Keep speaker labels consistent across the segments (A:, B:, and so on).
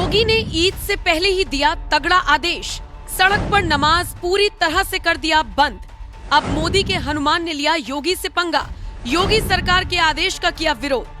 A: योगी ने ईद से पहले ही दिया तगड़ा आदेश, सड़क पर नमाज पूरी तरह से कर दिया बंद। अब मोदी के हनुमान ने लिया योगी से पंगा, योगी सरकार के आदेश का किया विरोध।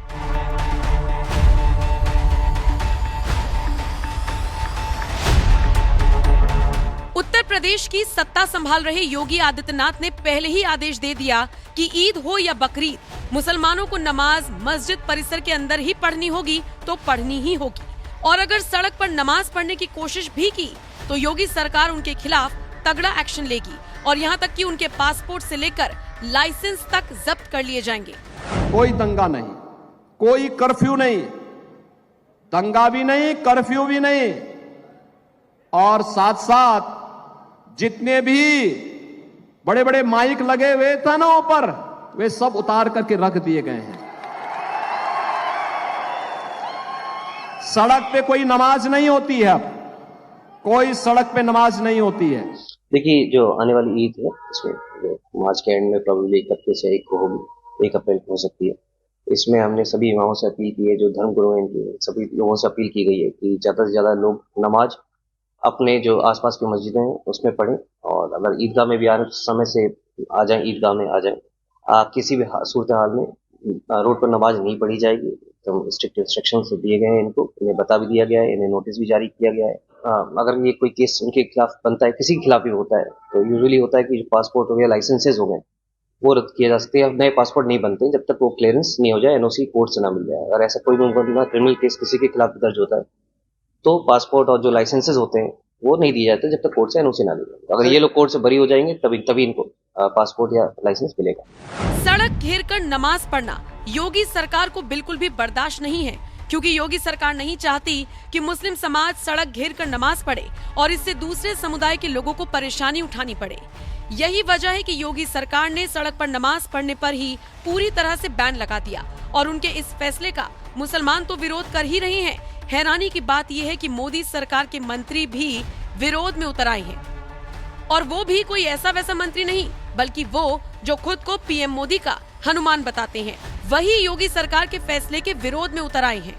A: उत्तर प्रदेश की सत्ता संभाल रहे योगी आदित्यनाथ ने पहले ही आदेश दे दिया कि ईद हो या बकरीद, मुसलमानों को नमाज मस्जिद परिसर के अंदर ही पढ़नी होगी तो पढ़नी ही होगी, और अगर सड़क पर नमाज पढ़ने की कोशिश भी की तो योगी सरकार उनके खिलाफ तगड़ा एक्शन लेगी और यहाँ तक कि उनके पासपोर्ट से लेकर लाइसेंस तक जब्त कर लिए जाएंगे।
B: कोई दंगा नहीं, कोई कर्फ्यू नहीं, दंगा भी नहीं, कर्फ्यू भी नहीं, और साथ साथ जितने भी बड़े बड़े माइक लगे हुए थे ना ऊपर, वे सब उतार करके रख दिए गए हैं। सड़क पे कोई नमाज नहीं होती है, अब कोई सड़क पे नमाज नहीं होती है।
C: देखिए, जो आने वाली ईद है इसमें मार्च के एंड में प्रोबेबली 31 या 1 को होगी, 1 अप्रैल को हो सकती है। इसमें हमने सभी इमामों से अपील की है, जो धर्म गुरु हैं इनकी सभी लोगों से अपील की गई है कि ज़्यादा से ज़्यादा लोग नमाज अपने जो आसपास की मस्जिदें हैं उसमें पढ़ें, और अगर ईदगाह में भी समय से आ जाएं, ईदगाह में आ जाएं। किसी भी सूरत हाल में रोड पर नमाज नहीं पढ़ी जाएगी। तो स्ट्रिक्ट इंस्ट्रक्शंस दिए गए हैं, इन्हें बता भी दिया गया है, इन्हें नोटिस भी जारी किया गया है। अगर ये कोई केस उनके खिलाफ बनता है, किसी के खिलाफ भी होता है, तो यूजुअली होता है कि जो पासपोर्ट हो गया, लाइसेंसेज हो गए, वो रद्द किए जा सकते हैं। नए पासपोर्ट नहीं बनते जब तक वो क्लियरेंस नहीं हो जाए, एनओसी कोर्ट से ना मिल जाए। अगर ऐसा कोई क्रिमिनल केस किसी के खिलाफ दर्ज होता है तो पासपोर्ट और जो लाइसेंसेज होते हैं वो नहीं दिए जाते जब तक कोर्ट से एनओसी ना मिले। अगर ये लोग कोर्ट से बरी हो जाएंगे तभी इनको पासपोर्ट या लाइसेंस मिलेगा।
A: सड़क घेर कर नमाज पढ़ना योगी सरकार को बिल्कुल भी बर्दाश्त नहीं है, क्योंकि योगी सरकार नहीं चाहती कि मुस्लिम समाज सड़क घेर कर नमाज पढ़े और इससे दूसरे समुदाय के लोगों को परेशानी उठानी पड़े। यही वजह है कि योगी सरकार ने सड़क पर नमाज पढ़ने पर ही पूरी तरह से बैन लगा दिया, और उनके इस फैसले का मुसलमान तो विरोध कर ही रहे हैं। हैरानी की बात यह है कि मोदी सरकार के मंत्री भी विरोध में उतर आए हैं, और वो भी कोई ऐसा वैसा मंत्री नहीं, बल्कि वो जो खुद को पीएम मोदी का हनुमान बताते हैं, वही योगी सरकार के फैसले के विरोध में उतर आए हैं।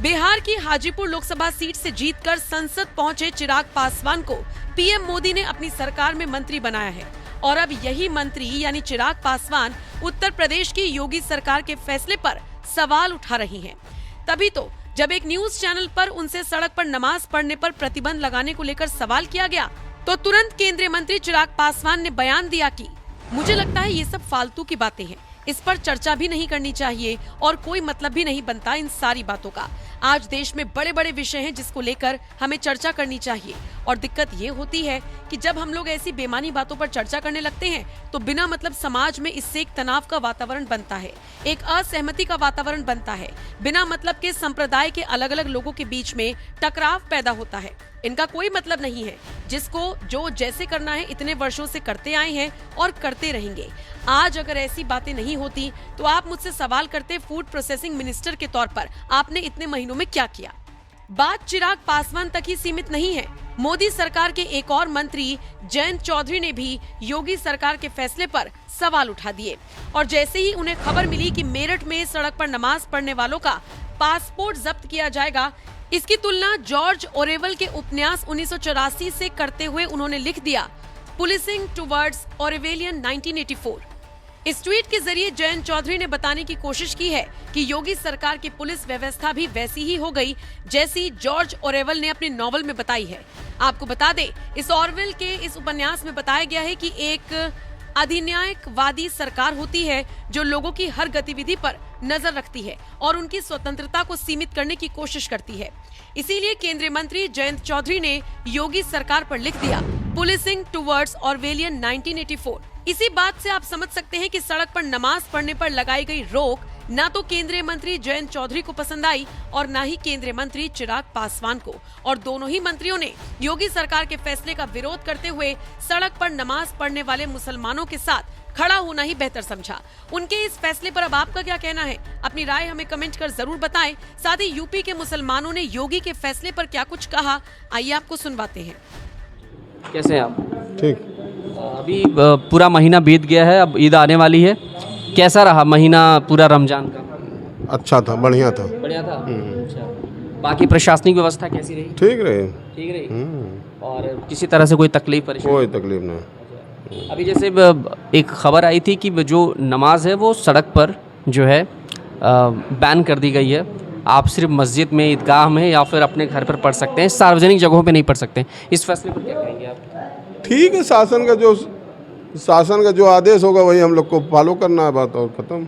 A: बिहार की हाजीपुर लोकसभा सीट से जीतकर संसद पहुंचे चिराग पासवान को पीएम मोदी ने अपनी सरकार में मंत्री बनाया है, और अब यही मंत्री यानी चिराग पासवान उत्तर प्रदेश की योगी सरकार के फैसले पर सवाल उठा रही हैं। तभी तो जब एक न्यूज चैनल पर उनसे सड़क पर नमाज पढ़ने पर प्रतिबंध लगाने को लेकर सवाल किया गया, तो तुरंत केंद्रीय मंत्री चिराग पासवान ने बयान दिया कि मुझे लगता है ये सब फालतू की बातें हैं, इस पर चर्चा भी नहीं करनी चाहिए और कोई मतलब भी नहीं बनता इन सारी बातों का। आज देश में बड़े बड़े विषय हैं जिसको लेकर हमें चर्चा करनी चाहिए, और दिक्कत ये होती है कि जब हम लोग ऐसी बेमानी बातों पर चर्चा करने लगते हैं तो बिना मतलब समाज में इससे एक तनाव का वातावरण बनता है, एक असहमति का वातावरण बनता है, बिना मतलब के संप्रदाय के अलग अलग लोगों के बीच में टकराव पैदा होता है। इनका कोई मतलब नहीं है। जिसको जो जैसे करना है इतने वर्षों से करते आए हैं और करते रहेंगे। आज अगर ऐसी बातें नहीं होती तो आप मुझसे सवाल करते फूड प्रोसेसिंग मिनिस्टर के तौर पर आपने इतने महीनों में क्या किया। बात चिराग पासवान तक ही सीमित नहीं है। मोदी सरकार के एक और मंत्री जयंत चौधरी ने भी योगी सरकार के फैसले पर सवाल उठा दिए, और जैसे ही उन्हें खबर मिली कि मेरठ में सड़क पर नमाज पढ़ने वालों का पासपोर्ट जब्त किया जाएगा, इसकी तुलना जॉर्ज ओरेवल के उपन्यास 1984 से करते हुए उन्होंने लिख दिया पुलिसिंग टुवर्ड्स ओरेवेलियन 1984। इस ट्वीट के जरिए जयंत चौधरी ने बताने की कोशिश की है कि योगी सरकार की पुलिस व्यवस्था भी वैसी ही हो गई जैसी जॉर्ज ओरेवल ने अपने नॉवल में बताई है। आपको बता दें, इस ओरेवल के इस उपन्यास में बताया गया है कि एक अधिन्यायवादी सरकार होती है जो लोगों की हर गतिविधि पर नजर रखती है और उनकी स्वतंत्रता को सीमित करने की कोशिश करती है। इसीलिए केंद्रीय मंत्री जयंत चौधरी ने योगी सरकार पर लिख दिया पुलिसिंग टुवर्ड्स ऑरवेलियन 1984। इसी बात से आप समझ सकते हैं कि सड़क पर नमाज पढ़ने पर लगाई गई रोक न तो केंद्रीय मंत्री जयंत चौधरी को पसंद आई और न ही केंद्रीय मंत्री चिराग पासवान को, और दोनों ही मंत्रियों ने योगी सरकार के फैसले का विरोध करते हुए सड़क पर नमाज पढ़ने वाले मुसलमानों के साथ खड़ा होना ही बेहतर समझा। उनके इस फैसले पर अब आपका क्या कहना है? अपनी राय हमें कमेंट कर जरूर बताएं। साथ ही यूपी के मुसलमानों ने योगी के फैसले पर क्या कुछ कहा, आइए आपको सुनवाते हैं।
D: कैसे हैं आप?
E: ठीक।
D: अभी पूरा महीना बीत गया है, अब ईद आने वाली है। कैसा रहा महीना पूरा रमजान का?
E: अच्छा था, बढ़िया था।
D: बढ़िया था। अच्छा, बाकी प्रशासनिक व्यवस्था कैसी रही?
E: ठीक रहे।
D: ठीक रही। और किसी तरह से कोई तकलीफ परेशानी?
E: कोई तकलीफ नहीं।
D: अभी जैसे एक खबर आई थी कि जो नमाज है वो सड़क पर जो है बैन कर दी गई है। आप सिर्फ मस्जिद में, ईदगाह में या फिर अपने घर पर पढ़ सकते हैं, सार्वजनिक जगहों पे नहीं पढ़ सकते। इस फैसले पर क्या कहेंगे आप?
E: ठीक है, शासन का जो आदेश होगा वही हम लोग को फॉलो करना है, बात और खत्म।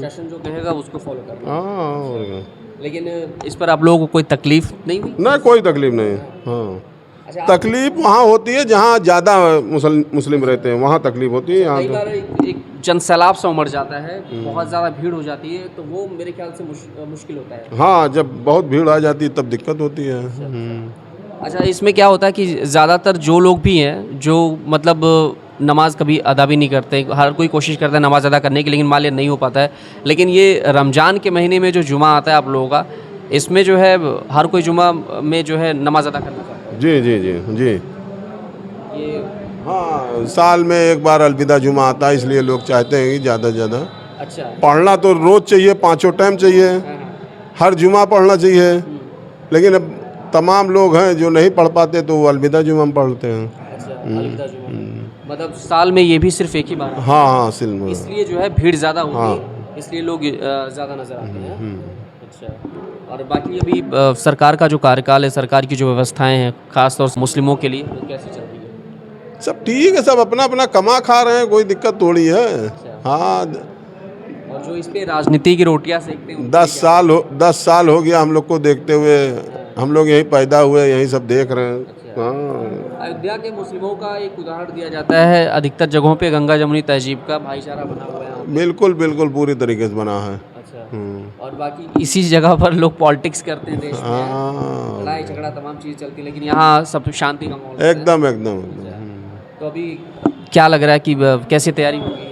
D: शासन जो कहेगा उसको फॉलो करना।
E: हाँ, और क्या।
D: लेकिन इस पर आप लोगों को कोई तकलीफ नहीं हुई?
E: ना, कोई तकलीफ नहीं। हाँ, तकलीफ वहाँ होती है जहाँ ज़्यादा मुस्लिम रहते हैं, वहाँ तकलीफ होती है। यहाँ
D: कई बार एक जनसैलाब सा उमड़ जाता है, बहुत ज़्यादा भीड़ हो जाती है, तो वो मेरे ख्याल से मुश्किल होता है।
E: हाँ, जब बहुत भीड़ आ जाती है तब दिक्कत होती है।
D: अच्छा, इसमें क्या होता है कि ज़्यादातर जो लोग भी हैं जो मतलब नमाज कभी अदा भी नहीं करते, हर कोई कोशिश करता है नमाज अदा करने की, लेकिन मान लिया नहीं हो पाता है। लेकिन ये रमज़ान के महीने में जो जुमा आता है आप लोगों का, इसमें जो है हर कोई जुमा में जो है नमाज अदा करना चाहता है।
E: जी जी जी जी।
D: ये
E: हाँ, साल में एक बार अलविदा जुमा आता है, इसलिए लोग चाहते हैं कि ज़्यादा से ज़्यादा
D: अच्छा
E: पढ़ना तो रोज़ चाहिए, 5 टाइम चाहिए, हर जुमा पढ़ना चाहिए। लेकिन अब तमाम लोग हैं जो नहीं पढ़ पाते तो वो अलविदा जुमा में पढ़ते हैं।
D: अच्छा, अलविदा जुमा। मतलब साल में ये भी सिर्फ एक ही बार?
E: हाँ हाँ, सिल में।
D: इसलिए जो है भीड़ ज़्यादा होती है, इसलिए लोग ज़्यादा नज़र आते हैं। अच्छा, और बाकी अभी सरकार का जो कार्यकाल है, सरकार की जो व्यवस्थाएं हैं खासतौर से मुस्लिमों के लिए, वो कैसी चल रही है?
E: सब ठीक है, सब अपना अपना कमा खा रहे हैं, कोई दिक्कत थोड़ी है। हाँ,
D: और जो इस पे राजनीति की रोटियां सेकते हैं,
E: 10 साल हो गया हम लोग को देखते हुए, हम लोग यहीं पैदा हुए, यहीं सब देख रहे हैं। हाँ,
D: अयोध्या के मुस्लिमों का एक उदाहरण दिया जाता है, अधिकतर जगहों पे गंगा जमुनी तहजीब का भाईचारा बना हुआ है।
E: बिल्कुल बिल्कुल पूरी तरीके से बना है।
D: अच्छा, और बाकी इसी जगह पर लोग पॉलिटिक्स करते हैं, देश में
E: हाँ,
D: लड़ाई झगड़ा तमाम चीज़ चलती है, लेकिन यहाँ सब शांति का माहौल है।
E: एकदम एकदम।
D: तो अभी क्या लग रहा है कि कैसी तैयारी होगी?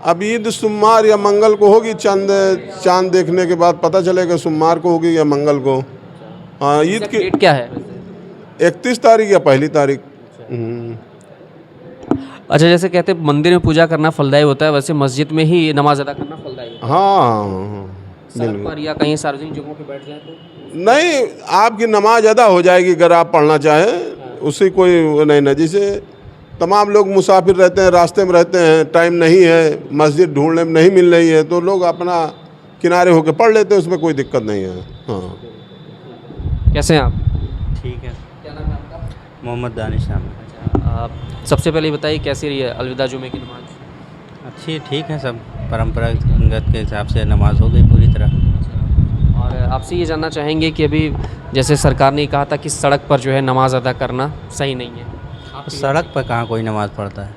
E: अब ईद सोमवार या मंगल को होगी, चांद देखने के बाद पता चलेगा सोमवार को होगी या मंगल को। हाँ, ईद की
D: डेट क्या है?
E: 31 तारीख या 1 तारीख।
D: अच्छा, जैसे कहते हैं मंदिर में पूजा करना फलदायी होता है, वैसे मस्जिद में ही नमाज अदा करना फलदायी होता है।
E: हाँ,
D: सड़क पर या कहीं सार्वजनिक जगहों पे बैठ जाए तो
E: नहीं, आपकी नमाज अदा हो जाएगी अगर आप पढ़ना चाहें, उससे कोई वो नहीं ना। जैसे तमाम लोग मुसाफिर रहते हैं, रास्ते में रहते हैं, टाइम नहीं है, मस्जिद ढूंढने में नहीं मिल रही है, तो लोग अपना किनारे होकर पढ़ लेते हैं, उसमें कोई दिक्कत नहीं है। हाँ,
D: कैसे हैं आप?
F: ठीक है।
D: क्या नाम है आपका?
F: मोहम्मद दानिश नाम है।
D: आप सबसे पहले बताइए कैसी रही है अलविदा जुमे की नमाज?
F: अच्छी, ठीक है, सब परंपरागत के हिसाब से नमाज हो गई पूरी तरह।
D: और आपसे ये जानना चाहेंगे कि अभी जैसे सरकार ने कहा था कि सड़क पर जो है नमाज अदा करना सही नहीं है,
F: सड़क पर कहाँ कोई नमाज़ पढ़ता है?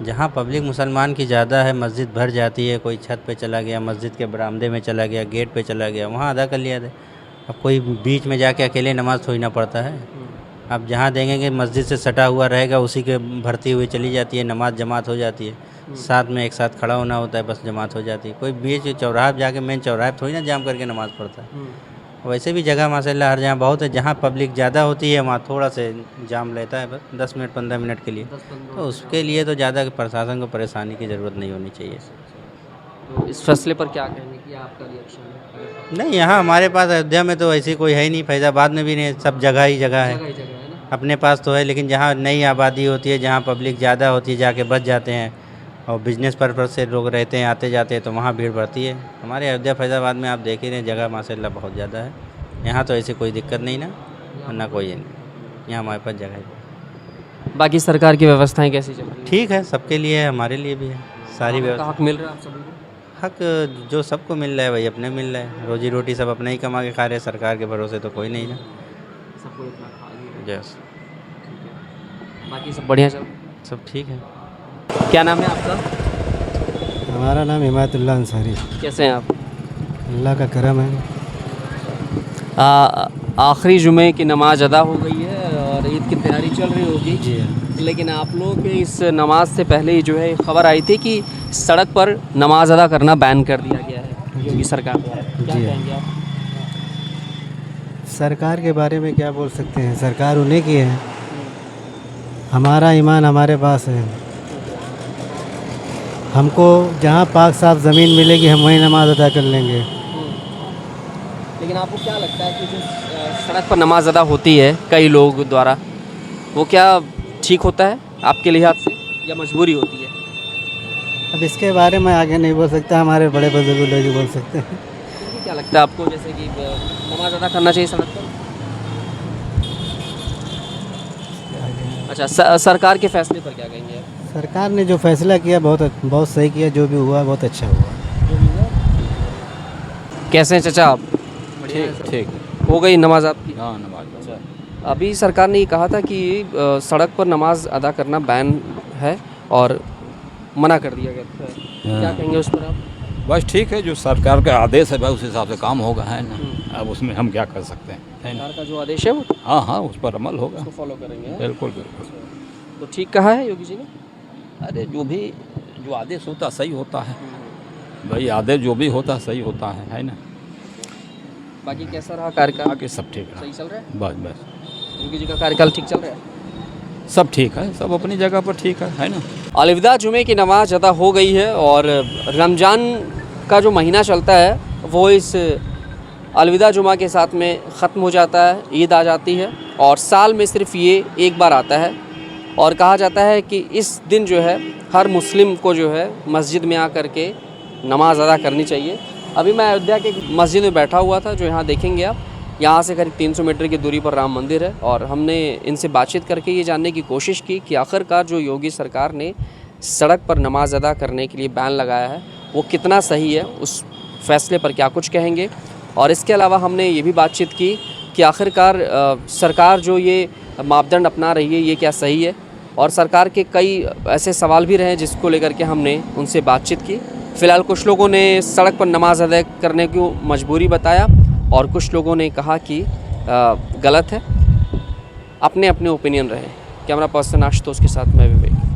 F: जहाँ पब्लिक मुसलमान की ज़्यादा है, मस्जिद भर जाती है, कोई छत पे चला गया, मस्जिद के बरामदे में चला गया, गेट पे चला गया, वहाँ अदा कर लिया था। अब कोई बीच में जाके अकेले नमाज़ थोड़ी ना पढ़ता है। अब जहाँ देखेंगे मस्जिद से सटा हुआ रहेगा, उसी के भरती हुई चली जाती है, नमाज जमात हो जाती है। साथ में एक साथ खड़ा होना होता है, बस जमात हो जाती है। कोई बीच चौराहा जाके मेन चौराहे थोड़ी ना जाम करके नमाज़ पढ़ता है। वैसे भी जगह माशाल्लाह हर जहाँ बहुत है, जहाँ पब्लिक ज़्यादा होती है वहाँ थोड़ा से जाम लेता है, बस 10 मिनट 15 मिनट के लिए। तो उसके लिए तो ज़्यादा प्रशासन को परेशानी की ज़रूरत नहीं होनी चाहिए।
D: तो इस फैसले पर क्या कहेंगे, कि आपका रिएक्शन है?
F: नहीं, यहाँ हमारे पास अयोध्या में तो ऐसी कोई है ही नहीं, फैज़ाबाद में भी नहीं, सब जगह ही जगह है।
D: जगह ही जगह है ना?
F: अपने पास तो है, लेकिन जहाँ नई आबादी होती है, जहाँ पब्लिक ज़्यादा होती है, जाके बच जाते हैं, और बिजनेस पर्पज़ से लोग रहते हैं, आते जाते हैं, तो वहाँ भीड़ बढ़ती है। हमारे अयोध्या फैज़ाबाद में आप देख ही रहे हैं, जगह माशाल्लाह बहुत ज़्यादा है। यहाँ तो ऐसी कोई दिक्कत नहीं ना कोई है, यहाँ हमारे पास जगह है।
D: बाकी सरकार की व्यवस्थाएं कैसी चल रही हैं?
F: ठीक है, सबके लिए है, हमारे लिए भी है, सारी
D: आपका
F: व्यवस्था।
D: हक मिल रहा है आप सभी को?
F: हक जो सबको मिल रहा है वही अपने मिल रहा है, रोजी रोटी सब अपने ही कमा के खा रहे हैं, सरकार के भरोसे तो कोई नहीं ना।
D: सबको इतना खा लिया।
F: यस,
D: बाकी सब बढ़िया चल?
F: सब ठीक है।
D: क्या नाम है आपका?
G: हमारा नाम हिमायतुल्लाह अंसारी।
D: कैसे हैं आप?
G: अल्लाह का करम है।
D: आखिरी जुमे की नमाज अदा हो गई है और ईद की तैयारी चल रही होगी
G: जी हाँ।
D: लेकिन आप लोगों के इस नमाज से पहले ही जो है खबर आई थी कि सड़क पर नमाज अदा करना बैन कर दिया गया है योगी सरकार द्वारा। क्या
G: जी।
D: कहेंगे आप?
G: सरकार के बारे में क्या बोल सकते हैं, सरकार उन्हीं की है। हमारा ईमान हमारे पास है। हमको जहाँ पाक साफ ज़मीन मिलेगी हम वहीं नमाज अदा कर लेंगे।
D: लेकिन लेकिन आपको क्या लगता है कि जो सड़क पर नमाज अदा होती है कई लोग द्वारा, वो क्या ठीक होता है आपके लिहाज से या मजबूरी होती है?
G: अब इसके बारे में आगे नहीं बोल सकता, हमारे बड़े बुजुर्ग लोग ही बोल सकते हैं।
D: फिर भी क्या लगता है आपको, जैसे कि नमाज अदा करना चाहिए सड़क पर? अच्छा, सरकार के फैसले पर क्या कहेंगे आप?
G: सरकार ने जो फैसला किया बहुत सही किया, जो भी हुआ बहुत अच्छा हुआ।
D: कैसे हैं चाचा आप?
H: ठीक ठीक।
D: हो गई नमाज आपकी?
H: हाँ नमाज।
D: अभी सरकार ने ये कहा था कि सड़क पर नमाज अदा करना बैन है और मना कर दिया गया था, क्या कहेंगे उस पर आप?
H: बस ठीक है, जो सरकार का आदेश है भाई उस हिसाब से काम होगा, है ना। अब उसमें हम क्या कर सकते हैं, है ना।
D: सरकार का जो आदेश है वो
H: हाँ हाँ, उस पर अमल होगा,
D: उसको फॉलो करेंगे, हैं?
H: बिल्कुल बिल्कुल।
D: तो ठीक कहा है योगी जी ने?
H: अरे जो आदेश होता सही होता है भाई, आदेश जो भी होता सही होता है ना।
D: बाकी कैसा रहा कार्यकाल?
H: बाकी सब ठीक
D: सही
H: है,
D: चल रहा है?
H: बस बस
D: योगी जी का कार्यकाल ठीक चल रहा है?
H: सब ठीक है, सब अपनी जगह पर ठीक है ना।
D: अलविदा जुमे की नमाज अदा हो गई है और रमज़ान का जो महीना चलता है वो इस अलविदा जुमा के साथ में ख़त्म हो जाता है, ईद आ जाती है और साल में सिर्फ ये एक बार आता है। और कहा जाता है कि इस दिन जो है हर मुस्लिम को जो है मस्जिद में आकर के नमाज अदा करनी चाहिए। अभी मैं अयोध्या के मस्जिद में बैठा हुआ था, जो यहाँ देखेंगे आप, यहाँ से करीब 300 मीटर की दूरी पर राम मंदिर है और हमने इनसे बातचीत करके ये जानने की कोशिश की कि आखिरकार जो योगी सरकार ने सड़क पर नमाज अदा करने के लिए बैन लगाया है वो कितना सही है, उस फैसले पर क्या कुछ कहेंगे। और इसके अलावा हमने ये भी बातचीत की कि आखिरकार सरकार जो ये मापदंड अपना रही है ये क्या सही है, और सरकार के कई ऐसे सवाल भी रहे जिसको लेकर के हमने उनसे बातचीत की। फ़िलहाल कुछ लोगों ने सड़क पर नमाज अदा करने की मजबूरी बताया और कुछ लोगों ने कहा कि गलत है। अपने अपने ओपिनियन रहे। कैमरा पर्सन आशुतोष के साथ मैं विवेक।